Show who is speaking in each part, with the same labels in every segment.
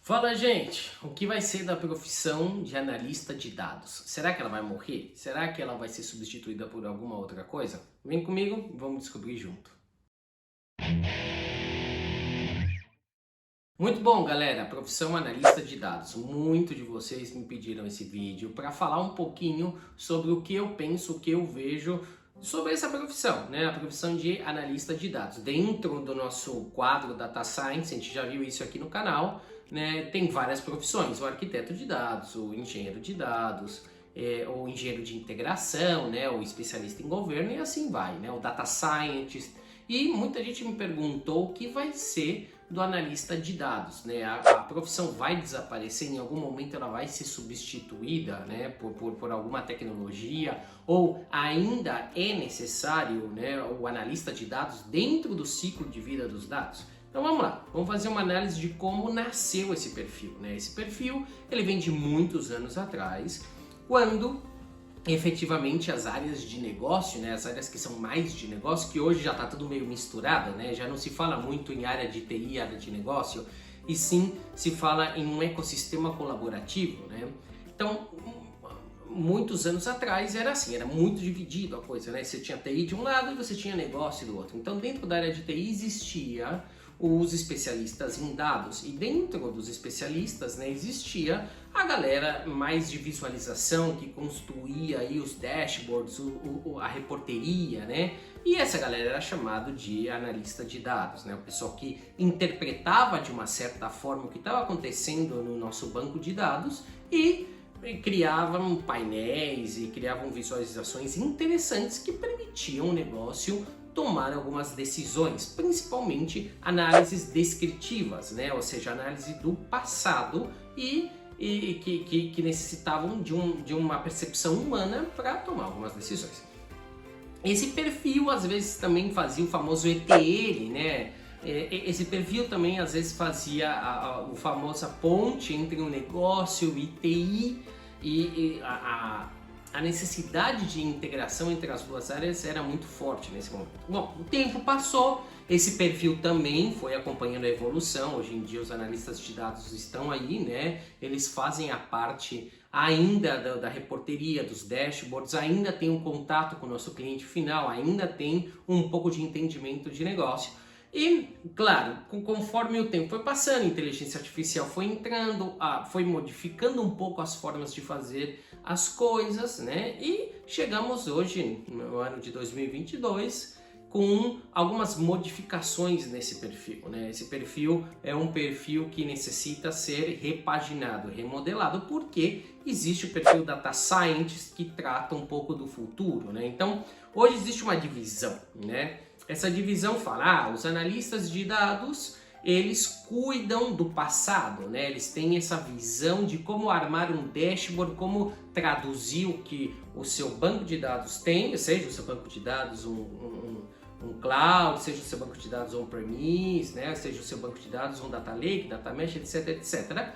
Speaker 1: Fala, gente! O que vai ser da profissão de analista de dados? Será que ela vai morrer? Será que ela vai ser substituída por alguma outra coisa? Vem comigo, vamos descobrir junto. Muito bom, galera! Profissão analista de dados. Muito de vocês me pediram esse vídeo para falar um pouquinho sobre o que eu penso, o que eu vejo sobre essa profissão, né? A profissão de analista de dados. Dentro do nosso quadro Data Science, a gente já viu isso aqui no canal, né? Tem várias profissões: o arquiteto de dados, o engenheiro de dados, o engenheiro de integração, né? O especialista em governo e assim vai, né? O data scientist. E muita gente me perguntou o que vai ser do analista de dados, né? A profissão vai desaparecer, em algum momento ela vai ser substituída, né, por alguma tecnologia, ou ainda é necessário, né, o analista de dados dentro do ciclo de vida dos dados? Então vamos lá, vamos fazer uma análise de como nasceu esse perfil, né? Esse perfil ele vem de muitos anos atrás, quando efetivamente as áreas de negócio, né, as áreas que são mais de negócio, que hoje já está tudo meio misturado, né, já não se fala muito em área de TI, área de negócio, e sim se fala em um ecossistema colaborativo, né? Então, muitos anos atrás era assim, era muito dividido a coisa, né? Você tinha TI de um lado e você tinha negócio do outro. Então, dentro da área de TI existia os especialistas em dados, e dentro dos especialistas, né, existia a galera mais de visualização, que construía aí os dashboards, a reporteria, né? E essa galera era chamado de analista de dados, né? O pessoal que interpretava de uma certa forma o que estava acontecendo no nosso banco de dados e criavam painéis e criavam visualizações interessantes que permitiam o negócio tomar algumas decisões, principalmente análises descritivas, né? Ou seja, análise do passado e que necessitavam de uma percepção humana para tomar algumas decisões. Esse perfil às vezes também fazia o famoso ETL, né? Esse perfil também às vezes fazia a famosa ponte entre o negócio e TI, e a necessidade de integração entre as duas áreas era muito forte nesse momento. Bom, o tempo passou, esse perfil também foi acompanhando a evolução. Hoje em dia os analistas de dados estão aí, né? Eles fazem a parte ainda da reporteria, dos dashboards, ainda tem um contato com o nosso cliente final, ainda tem um pouco de entendimento de negócio. E, claro, conforme o tempo foi passando, a inteligência artificial foi entrando, foi modificando um pouco as formas de fazer as coisas, né? E chegamos hoje, no ano de 2022, com algumas modificações nesse perfil, né? Esse perfil é um perfil que necessita ser repaginado, remodelado, porque existe o perfil Data Scientist, que trata um pouco do futuro, né? Então, hoje existe uma divisão, né? Essa divisão fala, os analistas de dados, eles cuidam do passado, né? Eles têm essa visão de como armar um dashboard, como traduzir o que o seu banco de dados tem, seja o seu banco de dados um cloud, seja o seu banco de dados on-premise, né? Seja o seu banco de dados um data lake, data mesh, etc, etc,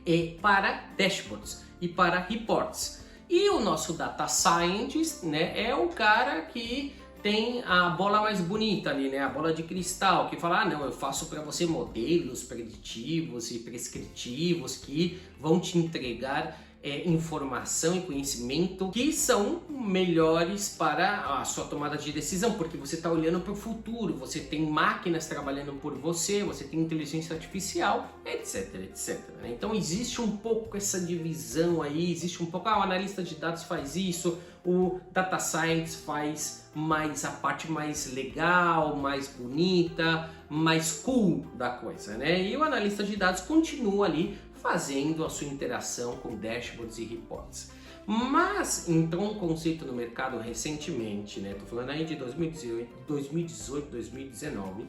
Speaker 1: e para dashboards e para reports. E o nosso data scientist, né, é o cara que tem a bola mais bonita ali, né? A bola de cristal, que fala, não, eu faço para você modelos preditivos e prescritivos que vão te entregar informação e conhecimento que são melhores para a sua tomada de decisão, porque você está olhando para o futuro, você tem máquinas trabalhando por você, você tem inteligência artificial, etc, etc. Então existe um pouco essa divisão aí, existe um pouco, o analista de dados faz isso, o data science faz mais a parte mais legal, mais bonita, mais cool da coisa, né? E o analista de dados continua ali fazendo a sua interação com dashboards e reports. Mas entrou um conceito no mercado recentemente, né? Tô falando aí de 2018, 2019,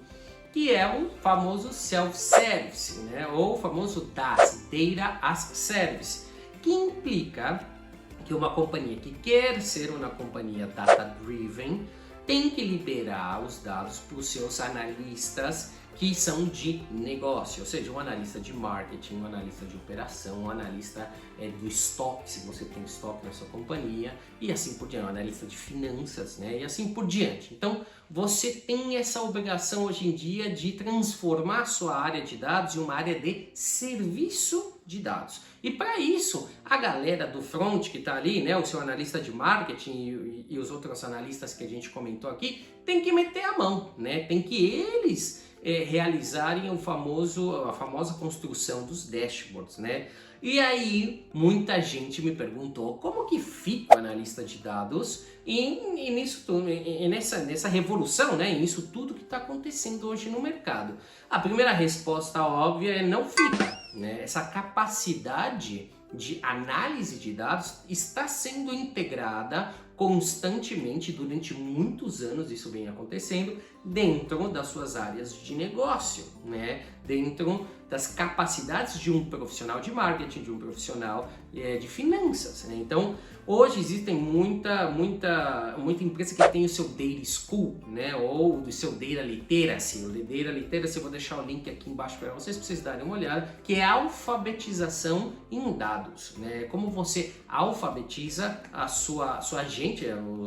Speaker 1: que é o famoso self-service, né? Ou o famoso DaaS, Data as Service, que implica que uma companhia que quer ser uma companhia data-driven tem que liberar os dados para os seus analistas que são de negócio, ou seja, um analista de marketing, um analista de operação, um analista do estoque, se você tem estoque na sua companhia, e assim por diante, um analista de finanças, né? E assim por diante. Então, você tem essa obrigação hoje em dia de transformar a sua área de dados em uma área de serviço de dados. E para isso, a galera do front que está ali, né, o seu analista de marketing e os outros analistas que a gente comentou aqui, tem que meter a mão, né? Tem que eles realizarem a famosa construção dos dashboards, né? E aí, muita gente me perguntou como que fica o analista de dados nessa revolução, né? Nisso tudo que está acontecendo hoje no mercado. A primeira resposta óbvia é não fica, né? Essa capacidade de análise de dados está sendo integrada constantemente durante muitos anos, isso vem acontecendo dentro das suas áreas de negócio, né? Dentro das capacidades de um profissional de marketing, de um profissional de finanças, né? Então, hoje existem muita empresa que tem o seu Data School, né? Ou do seu Data Literacy. O Data Literacy, eu vou deixar o link aqui embaixo para vocês darem uma olhada, que é a alfabetização em dados, né? Como você alfabetiza a sua gente,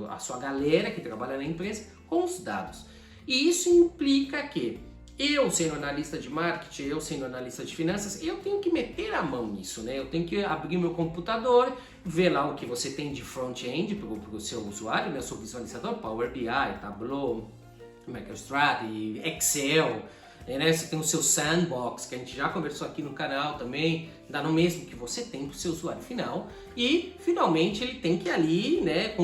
Speaker 1: a sua galera que trabalha na empresa com os dados. E isso implica que eu, sendo analista de marketing, eu sendo analista de finanças, eu tenho que meter a mão nisso, né? Eu tenho que abrir meu computador, ver lá o que você tem de front-end para o seu usuário, né? Seu visualizador, Power BI, Tableau, MicroStrategy, Excel, né? Você tem o seu sandbox, que a gente já conversou aqui no canal também, dá no mesmo que você tem para o seu usuário final. E, finalmente, ele tem que ir ali, né,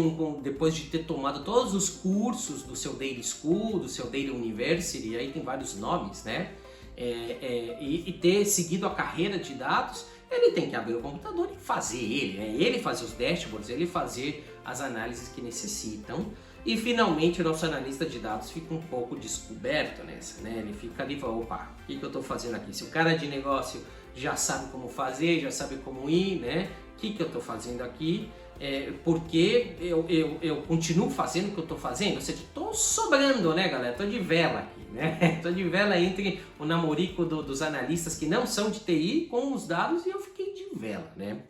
Speaker 1: depois de ter tomado todos os cursos do seu Data School, do seu Data University, e aí tem vários nomes, né, e ter seguido a carreira de dados, ele tem que abrir o computador e fazer ele, né, ele fazer os dashboards, ele fazer as análises que necessitam. E finalmente o nosso analista de dados fica um pouco descoberto nessa, né? Ele fica ali e fala, opa, o que eu estou fazendo aqui? Se o cara de negócio já sabe como fazer, já sabe como ir, né? O que eu estou fazendo aqui? Porque eu continuo fazendo o que eu estou fazendo? Ou seja, estou sobrando, né, galera? Estou de vela aqui, né? Estou de vela entre o namorico dos analistas que não são de TI com os dados e eu fiquei de vela, né?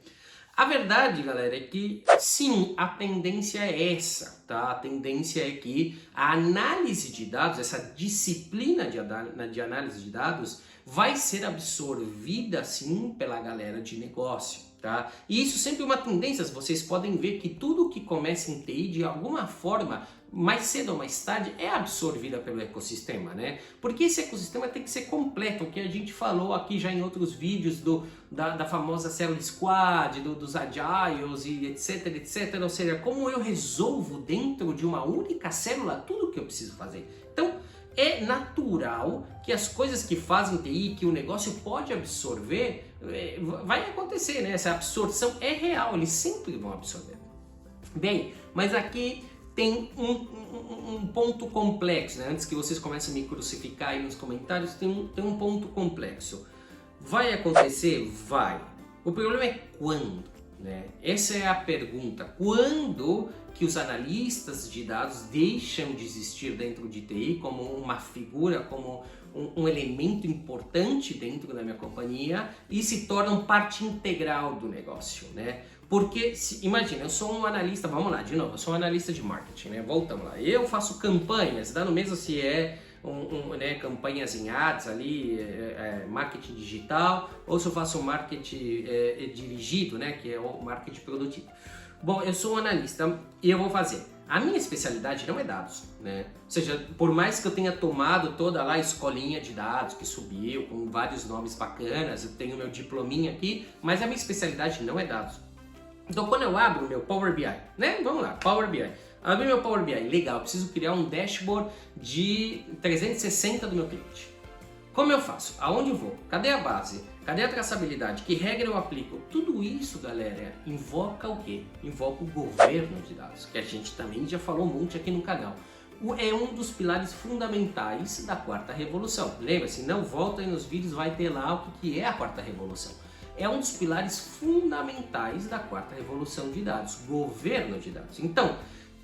Speaker 1: A verdade, galera, é que sim, a tendência é essa, tá? A tendência é que a análise de dados, essa disciplina de análise de dados, vai ser absorvida sim pela galera de negócio, tá? E isso sempre é uma tendência, vocês podem ver que tudo que começa em TI, de alguma forma, mais cedo ou mais tarde, é absorvida pelo ecossistema, né? Porque esse ecossistema tem que ser completo, o que a gente falou aqui já em outros vídeos da famosa Célula Squad, dos Agiles e etc, etc. Ou seja, como eu resolvo dentro de uma única célula tudo o que eu preciso fazer. Então, é natural que as coisas que fazem TI, que o negócio pode absorver, vai acontecer, né? Essa absorção é real, eles sempre vão absorver. Bem, mas aqui tem um ponto complexo, né? Antes que vocês comecem a me crucificar aí nos comentários, tem um ponto complexo. Vai acontecer? Vai. O problema é quando, né? Essa é a pergunta. Quando que os analistas de dados deixam de existir dentro de TI como uma figura, como um elemento importante dentro da minha companhia e se tornam parte integral do negócio, né? Porque, imagina, eu sou um analista, vamos lá, de novo, eu sou um analista de marketing, né? Voltamos lá. Eu faço campanhas, dá no mesmo se é né, campanhas em ads ali, marketing digital, ou se eu faço marketing dirigido, né? Que é o marketing produtivo. Bom, eu sou um analista e eu vou fazer. A minha especialidade não é dados, né? Ou seja, por mais que eu tenha tomado toda lá a escolinha de dados que subiu, com vários nomes bacanas, eu tenho meu diplominha aqui, mas a minha especialidade não é dados. Então, quando eu abro o meu Power BI, né? Vamos lá, Power BI. Abri meu Power BI, legal, preciso criar um dashboard de 360 do meu cliente. Como eu faço? Aonde eu vou? Cadê a base? Cadê a traçabilidade? Que regra eu aplico? Tudo isso, galera, invoca o quê? Invoca o governo de dados, que a gente também já falou um monte aqui no canal. É um dos pilares fundamentais da quarta revolução. Lembra-se, não volta aí nos vídeos, vai ter lá o que é a quarta revolução. É um dos pilares fundamentais da quarta revolução de dados, governo de dados. Então,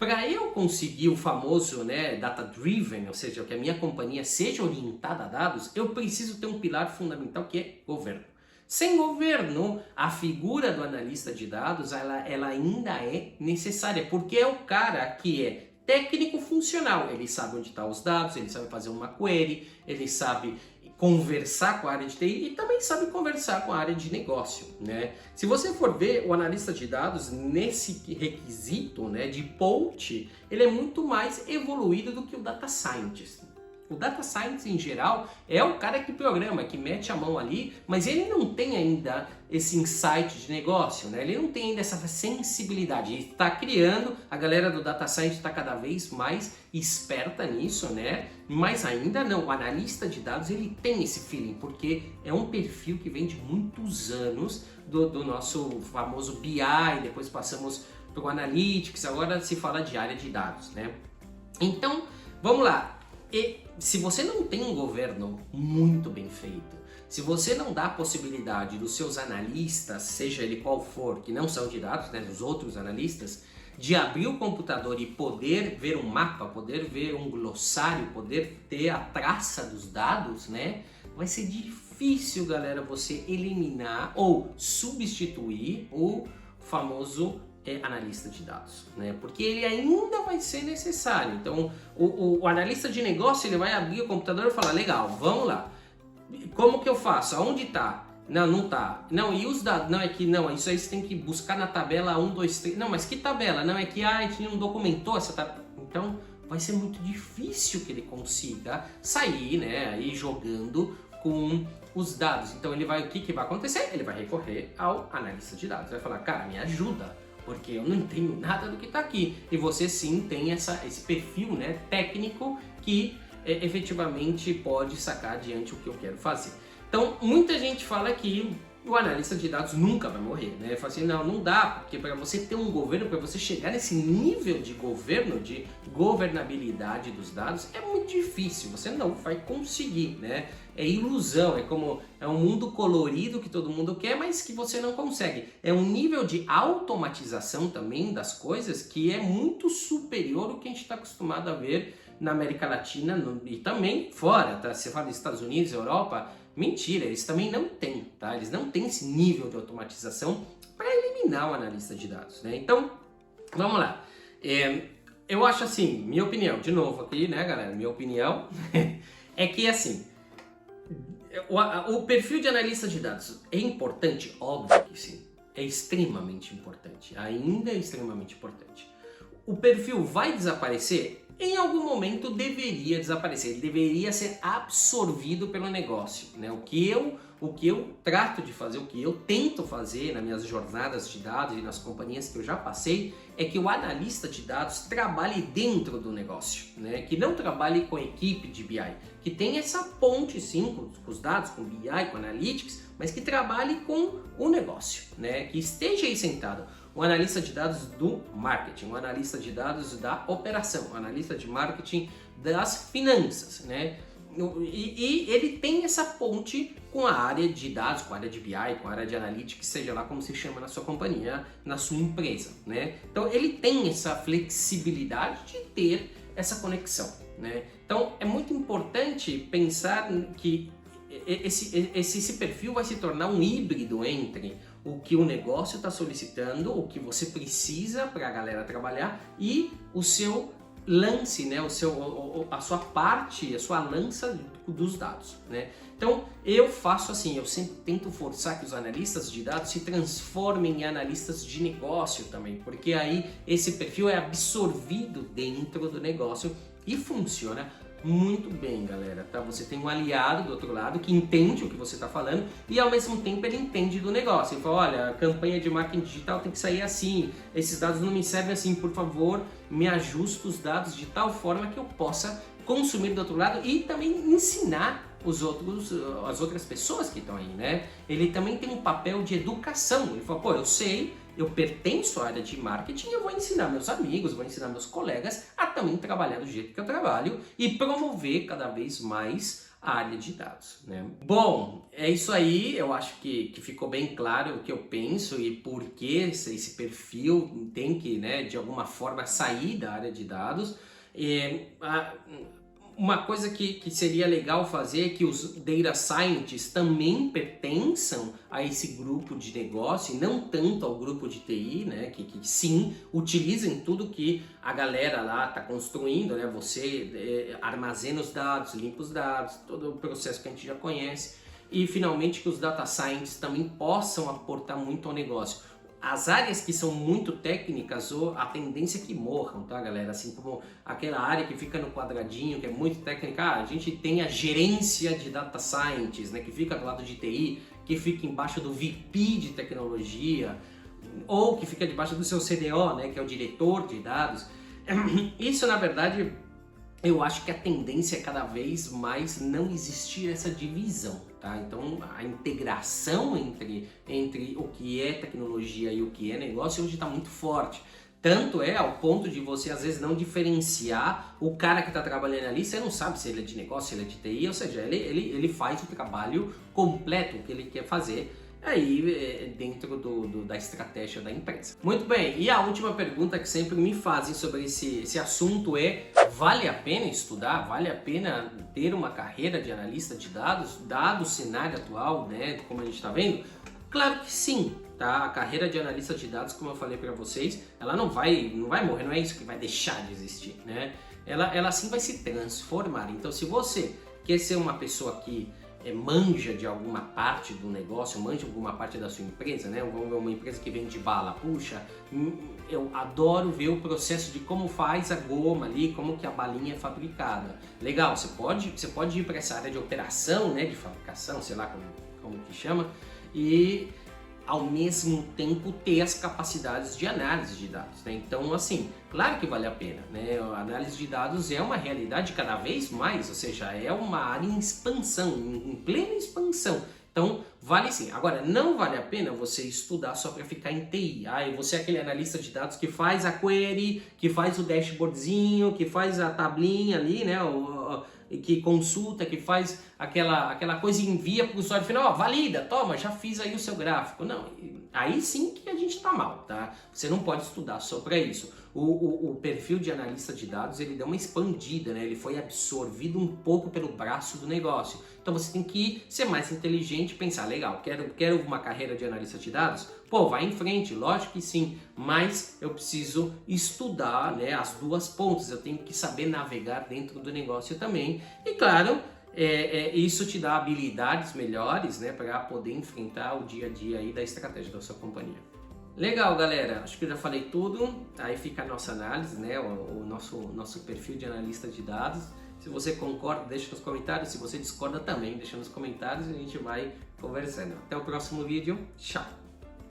Speaker 1: Para eu conseguir o famoso, né, data driven, ou seja, que a minha companhia seja orientada a dados, eu preciso ter um pilar fundamental que é governo. Sem governo, a figura do analista de dados, ela ainda é necessária, porque é o cara que é técnico funcional. Ele sabe onde estão os dados, ele sabe fazer uma query, ele sabe conversar com a área de TI e também sabe conversar com a área de negócio, né? Se você for ver o analista de dados nesse requisito, né, de ponte, ele é muito mais evoluído do que o data scientist. O data scientist em geral é o cara que programa, que mete a mão ali, mas ele não tem ainda esse insight de negócio, né? Ele não tem ainda essa sensibilidade. Ele está criando, a galera do data science está cada vez mais esperta nisso, né? Mas ainda não, o analista de dados ele tem esse feeling, porque é um perfil que vem de muitos anos do nosso famoso BI, depois passamos para o Analytics, agora se fala de área de dados, né? Então, vamos lá. E se você não tem um governo muito bem feito, se você não dá a possibilidade dos seus analistas, seja ele qual for, que não são de dados, né, dos outros analistas, de abrir o computador e poder ver um mapa, poder ver um glossário, poder ter a traça dos dados, né, vai ser difícil, galera, você eliminar ou substituir o famoso analista de dados, né? Porque ele ainda vai ser necessário. Então, o analista de negócio ele vai abrir o computador e falar, legal, vamos lá. Como que eu faço? Aonde tá? Não, não tá. Não, e os dados? Não, é que não, isso aí você tem que buscar na tabela 1, 2, 3. Não, mas que tabela? Não, é que a gente não documentou essa tabela. Então, vai ser muito difícil que ele consiga sair, né, aí jogando com os dados. Então, ele vai, o que vai acontecer? Ele vai recorrer ao analista de dados. Vai falar, cara, me ajuda, porque eu não entendo nada do que está aqui. E você sim tem esse perfil, né, técnico que efetivamente pode sacar adiante o que eu quero fazer. Então, muita gente fala que o analista de dados nunca vai morrer, né? Fala assim, não dá, porque para você ter um governo, para você chegar nesse nível de governo, de governabilidade dos dados, é muito difícil, você não vai conseguir, né? É ilusão, é um mundo colorido que todo mundo quer, mas que você não consegue. É um nível de automatização também das coisas que é muito superior ao que a gente está acostumado a ver na América Latina e também fora, tá? Você fala dos Estados Unidos, Europa, mentira, eles também não têm, tá? Eles não têm esse nível de automatização para eliminar o analista de dados, né? Então, vamos lá. Eu acho assim, minha opinião, de novo aqui, né, galera? Minha opinião é que, assim, o perfil de analista de dados é importante? Óbvio que sim. É extremamente importante. Ainda é extremamente importante. O perfil vai desaparecer? Em algum momento deveria desaparecer, ele deveria ser absorvido pelo negócio, né? O que eu trato de fazer, o que eu tento fazer nas minhas jornadas de dados e nas companhias que eu já passei, é que o analista de dados trabalhe dentro do negócio, né? Que não trabalhe com a equipe de BI, que tem essa ponte sim com os dados, com BI, com Analytics, mas que trabalhe com o negócio, né? Que esteja aí sentado. Um analista de dados do marketing, um analista de dados da operação, um analista de marketing das finanças, né? E ele tem essa ponte com a área de dados, com a área de BI, com a área de analytics, seja lá como se chama na sua companhia, na sua empresa, né? Então ele tem essa flexibilidade de ter essa conexão, né? Então é muito importante pensar que esse perfil vai se tornar um híbrido entre o que o negócio está solicitando, o que você precisa para a galera trabalhar e o seu lance, né? A sua parte, a sua lança dos dados, né? Então eu faço assim, eu sempre tento forçar que os analistas de dados se transformem em analistas de negócio também, porque aí esse perfil é absorvido dentro do negócio e funciona muito bem, galera, tá? Você tem um aliado do outro lado que entende o que você está falando e ao mesmo tempo ele entende do negócio. Ele fala, olha, a campanha de marketing digital tem que sair assim, esses dados não me servem assim, por favor, me ajusta os dados de tal forma que eu possa consumir do outro lado e também ensinar as outras pessoas que estão aí, né? Ele também tem um papel de educação. Ele fala, pô, eu sei, eu pertenço à área de marketing, eu vou ensinar meus amigos, vou ensinar meus colegas a também trabalhar do jeito que eu trabalho e promover cada vez mais a área de dados, né? Bom, é isso aí, eu acho que ficou bem claro o que eu penso e por que esse perfil tem que, né, de alguma forma sair da área de dados. Uma coisa que seria legal fazer é que os Data Scientists também pertençam a esse grupo de negócio e não tanto ao grupo de TI, né? Que sim, utilizem tudo que a galera lá está construindo, né? Você armazena os dados, limpa os dados, todo o processo que a gente já conhece e finalmente que os Data Scientists também possam aportar muito ao negócio. As áreas que são muito técnicas, a tendência é que morram, tá, galera? Assim como aquela área que fica no quadradinho, que é muito técnica, a gente tem a gerência de Data Science, né, que fica do lado de TI, que fica embaixo do VP de tecnologia, ou que fica debaixo do seu CDO, né, que é o diretor de dados. Isso, na verdade, eu acho que a tendência é cada vez mais não existir essa divisão. Tá? Então a integração entre o que é tecnologia e o que é negócio hoje está muito forte. Tanto é ao ponto de você às vezes não diferenciar o cara que está trabalhando ali, você não sabe se ele é de negócio, se ele é de TI, ou seja, ele faz o trabalho completo, o que ele quer fazer aí dentro da estratégia da empresa. Muito bem, e a última pergunta que sempre me fazem sobre esse assunto é: vale a pena estudar? Vale a pena ter uma carreira de analista de dados, dado o cenário atual, né, como a gente está vendo? Claro que sim, tá? A carreira de analista de dados, como eu falei para vocês, ela não vai morrer, não é isso que vai deixar de existir, né? Ela sim vai se transformar. Então, se você quer ser uma pessoa que manja de alguma parte do negócio, manja alguma parte da sua empresa, né? Uma empresa que vende bala, puxa, eu adoro ver o processo de como faz a goma ali, como que a balinha é fabricada. Legal, você pode ir para essa área de operação, né? De fabricação, sei lá como que chama, e ao mesmo tempo ter as capacidades de análise de dados, né? Então, assim, claro que vale a pena, né? A análise de dados é uma realidade cada vez mais, ou seja, é uma área em expansão, em plena expansão. Então, vale sim. Agora, não vale a pena você estudar só para ficar em TI. Você é aquele analista de dados que faz a query, que faz o dashboardzinho, que faz a tablinha ali, né? Que consulta, que faz aquela coisa e envia para o usuário final, valida, toma, já fiz aí o seu gráfico. Não, aí sim que a gente está mal, tá? Você não pode estudar só para isso. O perfil de analista de dados, ele deu uma expandida, né? Ele foi absorvido um pouco pelo braço do negócio. Então você tem que ser mais inteligente e pensar, legal, quero uma carreira de analista de dados? Pô, vai em frente, lógico que sim, mas eu preciso estudar, né, as duas pontas, eu tenho que saber navegar dentro do negócio também. E claro, isso te dá habilidades melhores, né, para poder enfrentar o dia a dia aí da estratégia da sua companhia. Legal, galera, acho que eu já falei tudo, aí fica a nossa análise, né, o nosso perfil de analista de dados. Se você concorda, deixa nos comentários, se você discorda também, deixa nos comentários e a gente vai conversando. Até o próximo vídeo, tchau!